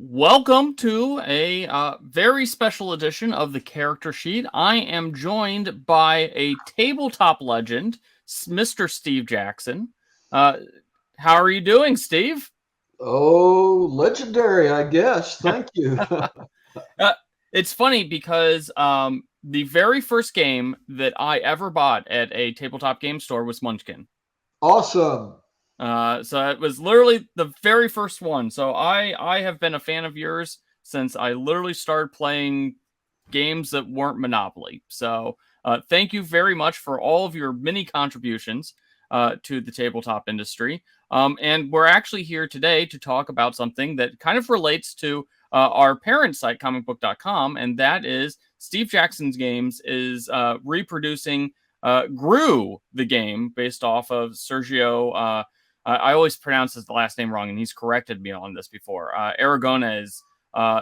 Welcome to a very special edition of the Character Sheet. I am joined by a tabletop legend, Mr. Steve Jackson. How are you doing, Steve? Oh, legendary, I guess. Thank you. It's funny because the very first game that I ever bought at a tabletop game store was Munchkin. Awesome. So it was literally the very first one. So I have been a fan of yours since I literally started playing games that weren't Monopoly. So thank you very much for all of your many contributions to the tabletop industry. And we're actually here today to talk about something that kind of relates to our parent site, comicbook.com, and that is Steve Jackson's Games is reproducing Groo the Game based off of Sergio. I always pronounce his last name wrong, and he's corrected me on this before. Aragona's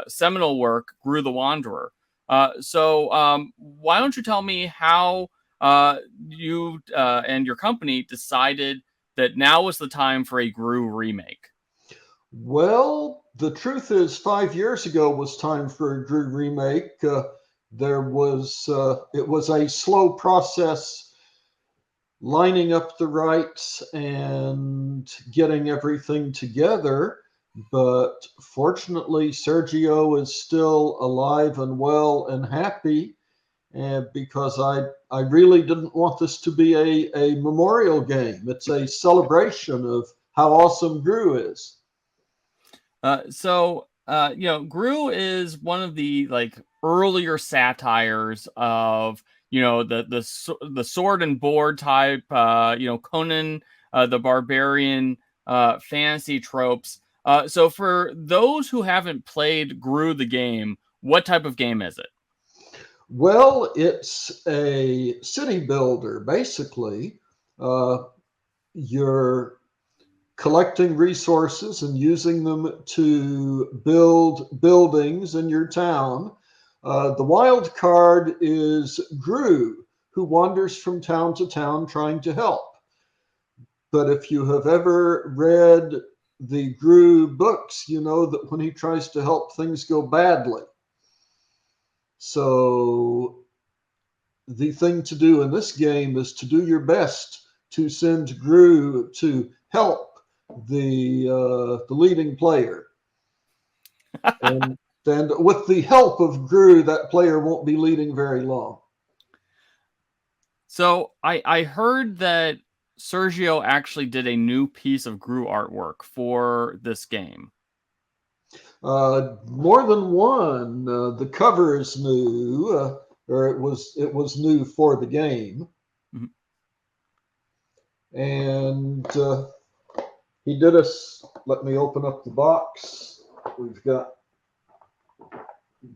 seminal work, Groo the Wanderer. So why don't you tell me how you and your company decided that now was the time for a Groo remake? Well, the truth is, 5 years ago was time for a Groo remake. It was a slow process lining up the rights and getting everything together. But fortunately, Sergio is still alive and well and happy, and because I really didn't want this to be a memorial game. It's a celebration of how awesome Groo is. Groo is one of the earlier satires of the sword and board type, Conan the Barbarian fantasy tropes. So for those who haven't played Groo the Game, what type of game is it? Well, it's a city builder, basically. You're collecting resources and using them to build buildings in your town. The wild card is Groo, who wanders from town to town trying to help. But if you have ever read the Groo books, you know that when he tries to help, things go badly. So the thing to do in this game is to do your best to send Groo to help the leading player. and with the help of Groo, that player won't be leading very long. So I heard that Sergio actually did a new piece of Groo artwork for this game. More than one. The cover is new, or it was new for the game. Mm-hmm. And he did us. Let me open up the box. We've got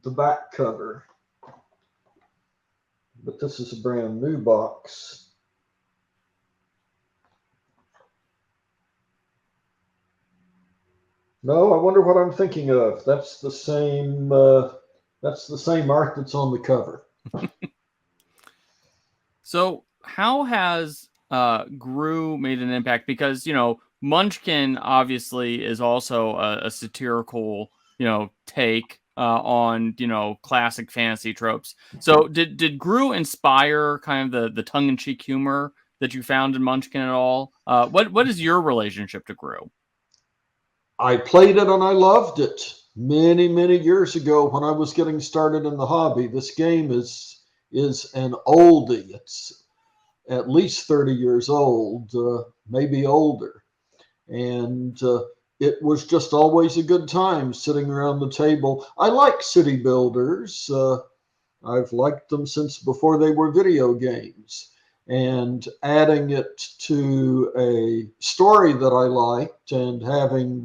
the back cover, but this is a brand new box. No, I wonder what I'm thinking of. That's the same. That's the same art that's on the cover. So, how has Groo made an impact? Because Munchkin obviously is also a satirical, take on classic fantasy tropes. So, did Groo inspire kind of the tongue-in-cheek humor that you found in Munchkin at all? What is your relationship to Groo? I played it and I loved it many, many years ago when I was getting started in the hobby. This game is an oldie. It's at least 30 years old, maybe older. And it was just always a good time sitting around the table. I like city builders. I've liked them since before they were video games. And adding it to a story that I liked and having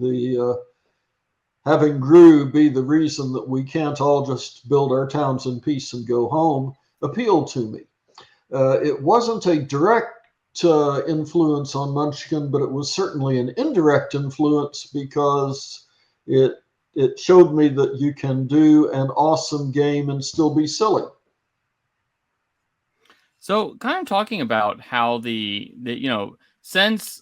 Groo be the reason that we can't all just build our towns in peace and go home appealed to me. It wasn't a direct influence on Munchkin, but it was certainly an indirect influence because it showed me that you can do an awesome game and still be silly. So, kind of talking about how the since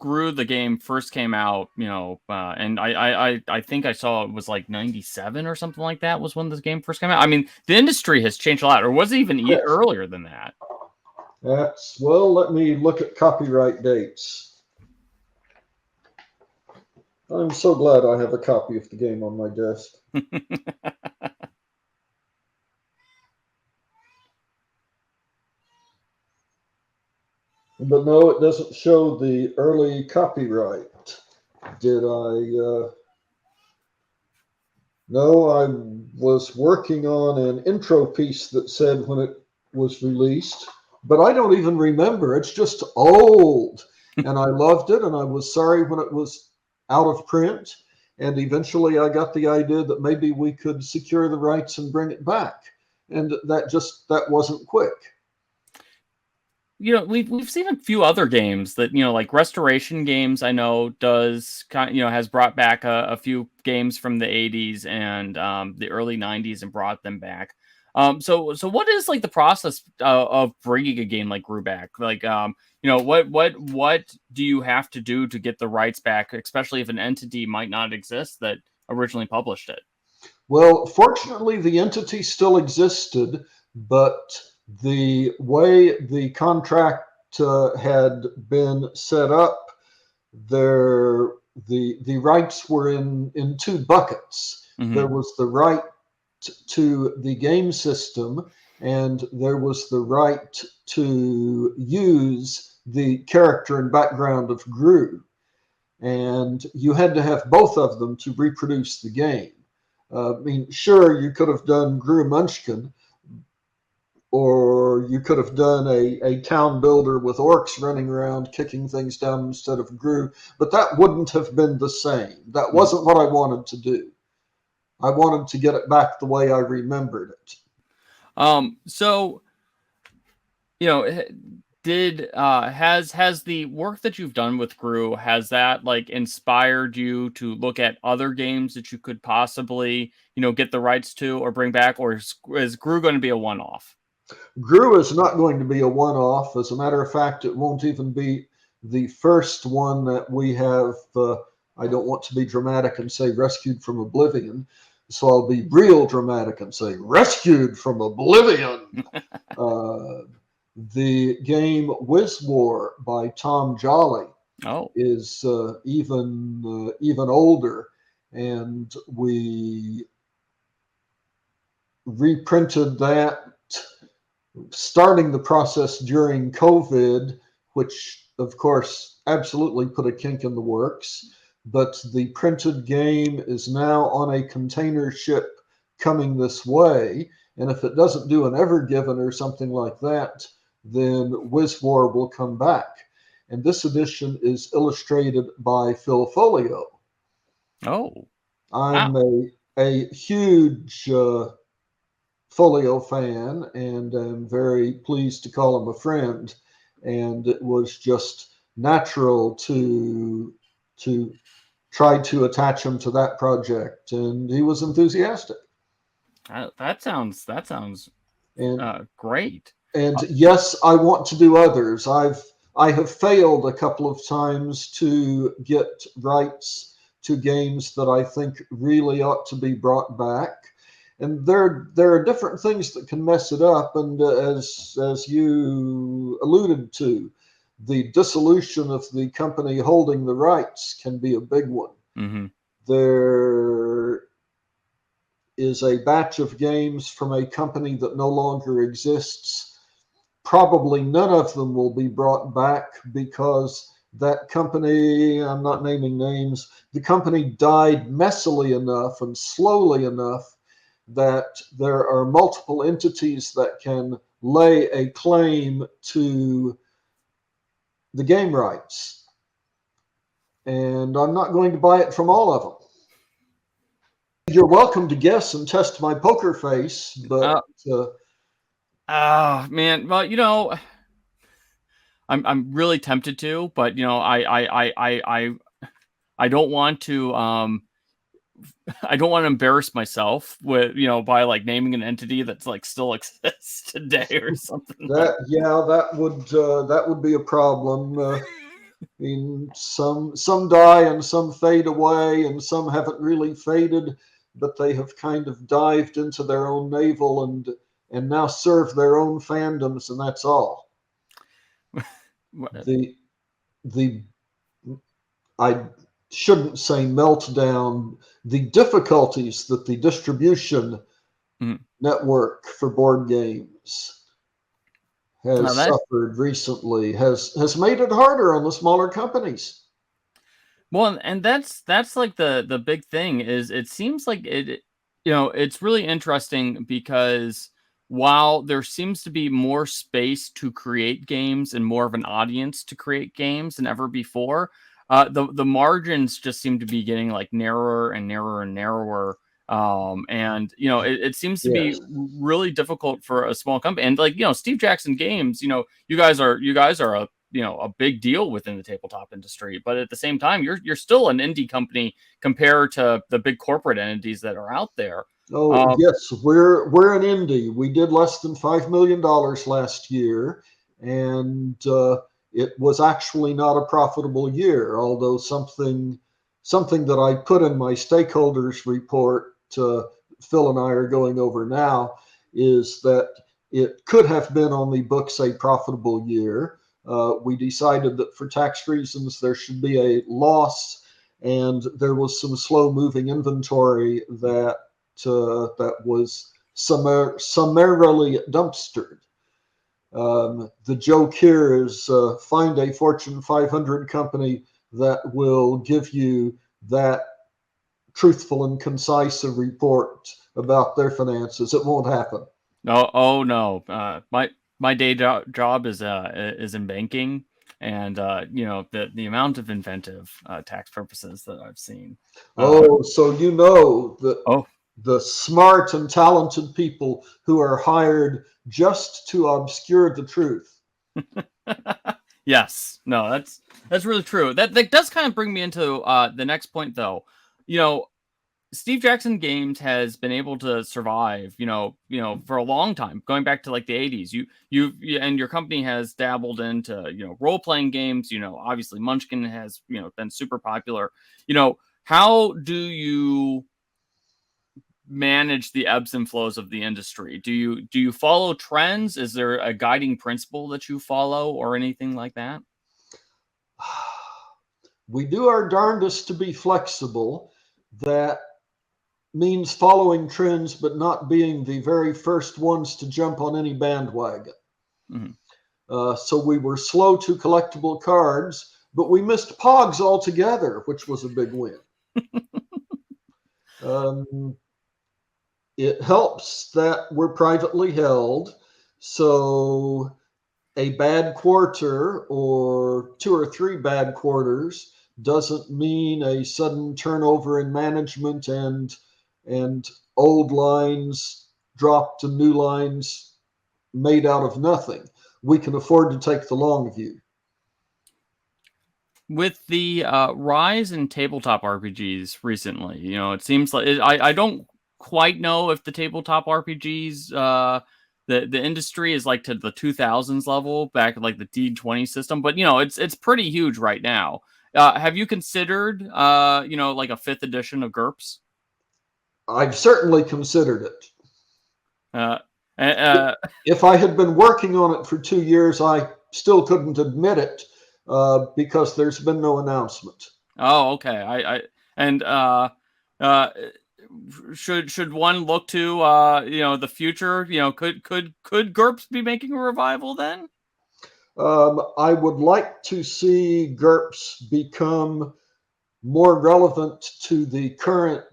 Groo the Game first came out, and I think I saw it was like 97 or something like that was when this game first came out. I mean, the industry has changed a lot, or was it even earlier than that? Well, let me look at copyright dates. I'm so glad I have a copy of the game on my desk. But no, it doesn't show the early copyright. Did I? No, I was working on an intro piece that said when it was released, but I don't even remember. It's just old. And I loved it, and I was sorry when it was out of print. And eventually I got the idea that maybe we could secure the rights and bring it back. And that wasn't quick. We've seen a few other games that, like Restoration Games, I know does has brought back a few games from the 80s and the early 90s and brought them back. So what is like the process of bringing a game like Groo back? Like, what do you have to do to get the rights back, especially if an entity might not exist that originally published it? Well, fortunately, the entity still existed, but the way the contract had been set up, the rights were in two buckets. Mm-hmm. There was the right to the game system, and there was the right to use the character and background of Groo. And you had to have both of them to reproduce the game. I mean, sure, you could have done Groo Munchkin, or you could have done a town builder with orcs running around kicking things down instead of Groo, but that wouldn't have been the same. That wasn't what I wanted to do. I wanted to get it back the way I remembered it. So, has the work that you've done with Groo, has that like inspired you to look at other games that you could possibly, get the rights to or bring back, or is Groo going to be a one-off? Groo is not going to be a one-off. As a matter of fact, it won't even be the first one that we have. I don't want to be dramatic and say rescued from oblivion, so I'll be real dramatic and say rescued from oblivion. The game Wiz War by Tom Jolly is even older, and we reprinted that, starting the process during COVID, which of course absolutely put a kink in the works. But the printed game is now on a container ship coming this way. And if it doesn't do an Ever Given or something like that, then Wiz War will come back. And this edition is illustrated by Phil Folio. Oh. I'm a huge Folio fan, and I'm very pleased to call him a friend. And it was just natural to try to attach him to that project, and he was enthusiastic. That sounds great. And yes, I want to do others. I have failed a couple of times to get rights to games that I think really ought to be brought back. And there are different things that can mess it up. And as you alluded to, the dissolution of the company holding the rights can be a big one. Mm-hmm. There is a batch of games from a company that no longer exists. Probably none of them will be brought back because that company, I'm not naming names, the company died messily enough and slowly enough that there are multiple entities that can lay a claim to the game rights. And I'm not going to buy it from all of them. You're welcome to guess and test my poker face, but man, well, I'm really tempted to, but I don't want to I don't want to embarrass myself with by like naming an entity that's like still exists today or something. That would be a problem. mean, some die and some fade away, and some haven't really faded, but they have kind of dived into their own navel and now serve their own fandoms, and that's all. The the I shouldn't say meltdown. The difficulties that the distribution network for board games has suffered recently has made it harder on the smaller companies. Well, and that's like the big thing is it seems like it's really interesting because while there seems to be more space to create games and more of an audience to create games than ever before, the margins just seem to be getting like narrower and narrower and narrower. And it seems to be really difficult for a small company. And like, Steve Jackson Games, you guys are a big deal within the tabletop industry, but at the same time, you're still an indie company compared to the big corporate entities that are out there. Oh, yes, we're an indie. We did less than $5 million last year, and it was actually not a profitable year, although something that I put in my stakeholders report, Phil and I are going over now, is that it could have been on the books a profitable year. We decided that for tax reasons there should be a loss, and there was some slow-moving inventory that was summarily dumpstered. The joke here is find a Fortune 500 company that will give you that truthful and concise a report about their finances. It won't happen. Oh no. My day job is in banking, and the amount of inventive tax purposes that I've seen. So the smart and talented people who are hired just to obscure the truth. Yes, no, that's really true. That does kind of bring me into the next point, though. Steve Jackson Games has been able to survive, for a long time, going back to like the 80s. You and your company has dabbled into, role-playing games. Obviously Munchkin has, been super popular. How do you manage the ebbs and flows of the industry? Do you follow trends? Is there a guiding principle that you follow or anything like that? We do our darndest to be flexible. That means following trends, but not being the very first ones to jump on any bandwagon. So we were slow to collectible cards, but we missed Pogs altogether, which was a big win. It helps that we're privately held, so a bad quarter or 2 or 3 bad quarters doesn't mean a sudden turnover in management and old lines drop to new lines made out of nothing. We can afford to take the long view. With the rise in tabletop RPGs recently, it seems like I don't quite know if the tabletop RPGs the industry is like to the 2000s level back like the D20 system, but it's pretty huge right now. Have you considered like a 5th edition of GURPS? I've certainly considered it. Uh, If I had been working on it for 2 years, I still couldn't admit it because there's been no announcement. Oh, okay. Should one look to the future? Could GURPS be making a revival then? I would like to see GURPS become more relevant to the current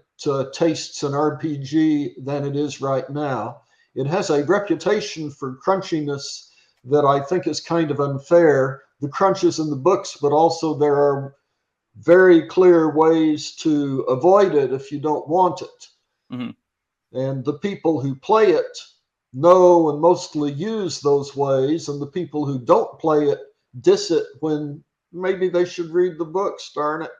tastes in RPG than it is right now. It has a reputation for crunchiness that I think is kind of unfair. The crunch is in the books, but also there are very clear ways to avoid it if you don't want it. And the people who play it know and mostly use those ways, and the people who don't play it diss it when maybe they should read the books, darn it.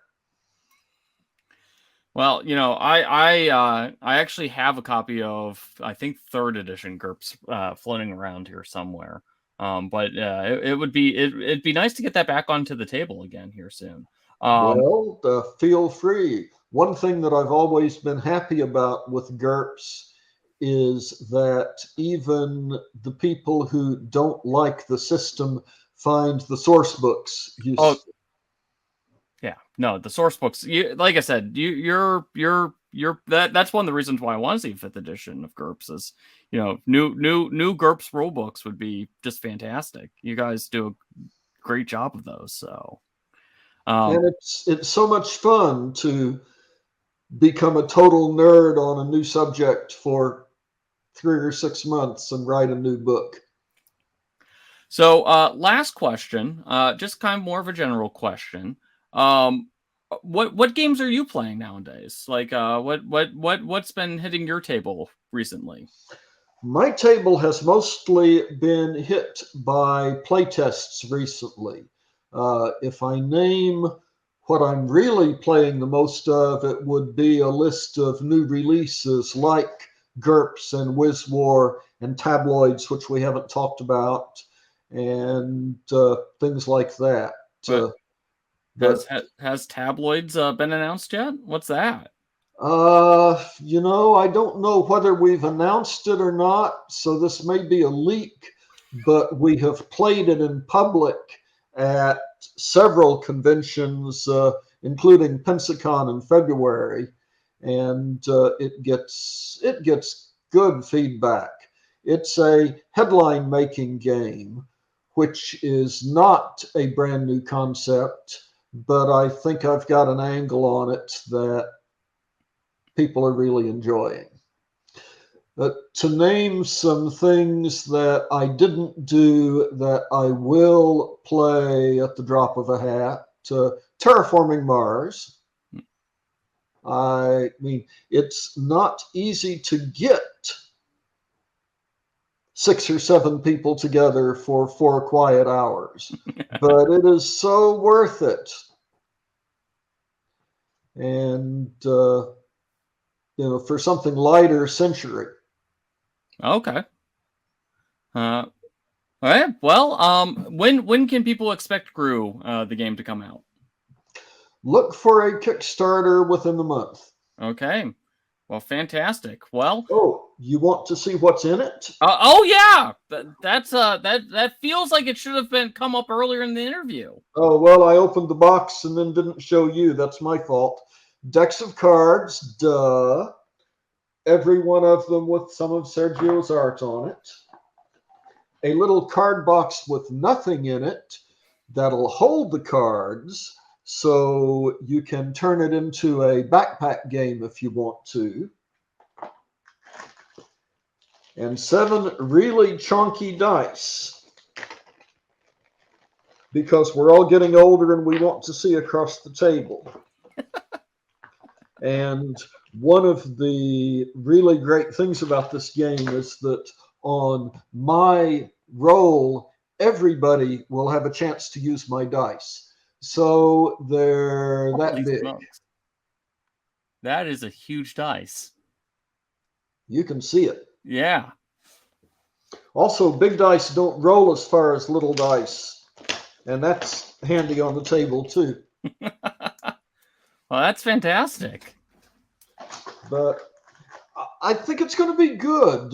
Well, I actually have a copy of, I think, 3rd edition GURPS floating around here somewhere. But it'd be nice to get that back onto the table again here soon. Well, feel free. One thing that I've always been happy about with GURPS is that even the people who don't like the system find the source books useful. Yeah, no, the source books. Like I said, you're that's one of the reasons why I want to see 5th edition of GURPS is, new GURPS rule books would be just fantastic. You guys do a great job of those. So, and it's so much fun to become a total nerd on a new subject for 3 or 6 months and write a new book. So, last question, just kind of more of a general question. What games are you playing nowadays? Like, what's been hitting your table recently? My table has mostly been hit by playtests recently. If I name what I'm really playing the most of, it would be a list of new releases like GURPS and WizWar and Tabloids, which we haven't talked about, and things like that. But has Tabloids been announced yet? What's that? I don't know whether we've announced it or not, so this may be a leak, but we have played it in public at several conventions, including Pensacon in February, and it gets good feedback. It's a headline making game, which is not a brand new concept, but I think I've got an angle on it that people are really enjoying. To name some things that I didn't do that I will play at the drop of a hat, Terraforming Mars. I mean, it's not easy to get 6 or 7 people together for 4 quiet hours, but it is so worth it. And, for something lighter, Century. Okay. All right. Well, when can people expect Groo the game to come out? Look for a Kickstarter within the month. Okay. Well, fantastic. Well, you want to see what's in it? Oh yeah, that feels like it should have come up earlier in the interview. Oh well, I opened the box and then didn't show you. That's my fault. Decks of cards, duh. Every one of them with some of Sergio's art on it. A little card box with nothing in it that'll hold the cards, so you can turn it into a backpack game if you want to. And 7 really chunky dice, because we're all getting older and we want to see across the table. And one of the really great things about this game is that on my roll, everybody will have a chance to use my dice. So they're that big. Smokes. That is a huge dice. You can see it. Yeah. Also, big dice don't roll as far as little dice. And that's handy on the table, too. Well, that's fantastic. But I think it's going to be good.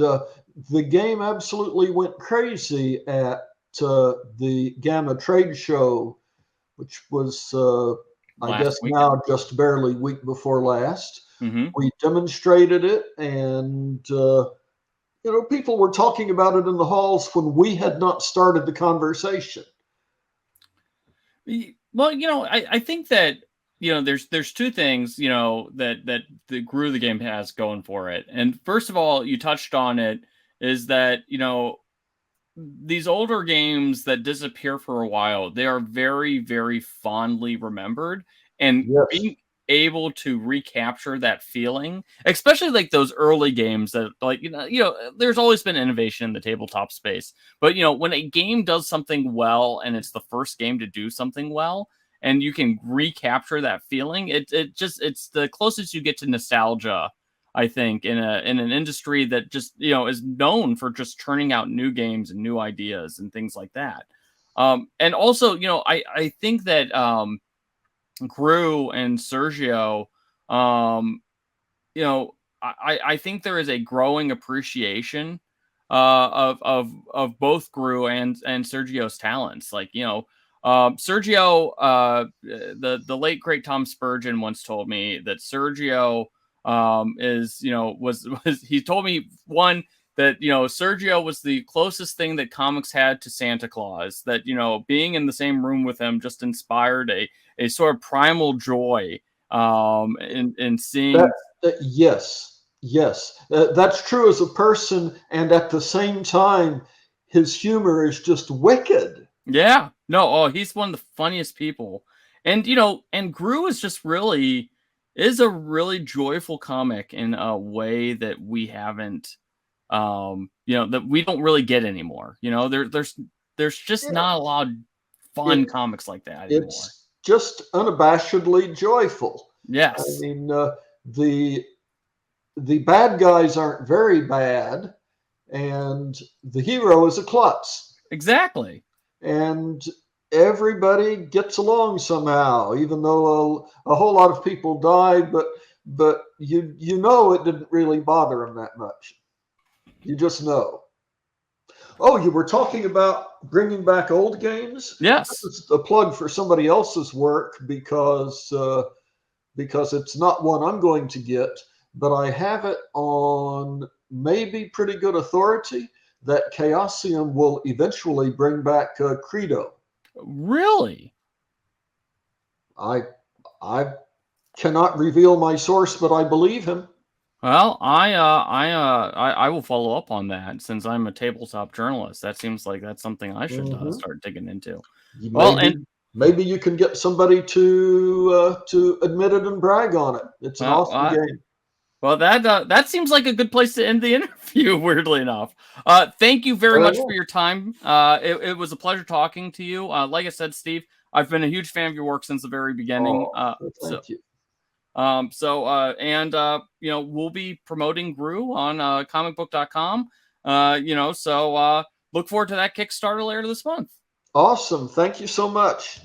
The game absolutely went crazy at the Gamma Trade Show, which was, I guess, weekend. Now just barely week before last. Mm-hmm. We demonstrated it, and people were talking about it in the halls when we had not started the conversation. Well, I think that there's 2 things that the Groo the Game has going for it. And first of all, you touched on it, is that these older games that disappear for a while, they are very, very fondly remembered, and yes. Being able to recapture that feeling, especially like those early games that, like, there's always been innovation in the tabletop space, but when a game does something well and it's the first game to do something well and you can recapture that feeling, it's the closest you get to nostalgia I think, in an industry that just, you know, is known for just churning out new games and new ideas and things like that. And also, you know, I think that Groo and Sergio, you know, I think there is a growing appreciation of both Groo and Sergio's talents. Like, you know, Sergio, the late great Tom Spurgeon once told me that Sergio is, you know, was he told me one that, you know, Sergio was the closest thing that comics had to Santa Claus, that, you know, being in the same room with him just inspired a sort of primal joy in seeing. Yes, that's true as a person, and at the same time, his humor is just wicked. Yeah, no, oh, he's one of the funniest people. And, you know, and Gru is just really, is a really joyful comic in a way that we haven't, you know, that we don't really get anymore. You know, there's just Yeah. not a lot of fun comics like that anymore. It's just unabashedly joyful. Yes. I mean, the bad guys aren't very bad, and the hero is a klutz. Exactly. And everybody gets along somehow, even though a whole lot of people died, but you know it didn't really bother them that much. You just know. Oh, you were talking about bringing back old games? Yes. This is a plug for somebody else's work because it's not one I'm going to get, but I have it on maybe pretty good authority that Chaosium will eventually bring back Credo. Really? I cannot reveal my source, but I believe him. Well, I will follow up on that, since I'm a tabletop journalist. That seems like that's something I should start digging into. Well, and maybe you can get somebody to admit it and brag on it. It's an awesome game. Well, that seems like a good place to end the interview, weirdly enough. Thank you very much for your time. It was a pleasure talking to you. Like I said, Steve, I've been a huge fan of your work since the very beginning. Thank you. You know, we'll be promoting Groo on comicbook.com. You know, so look forward to that Kickstarter later this month. Awesome. Thank you so much.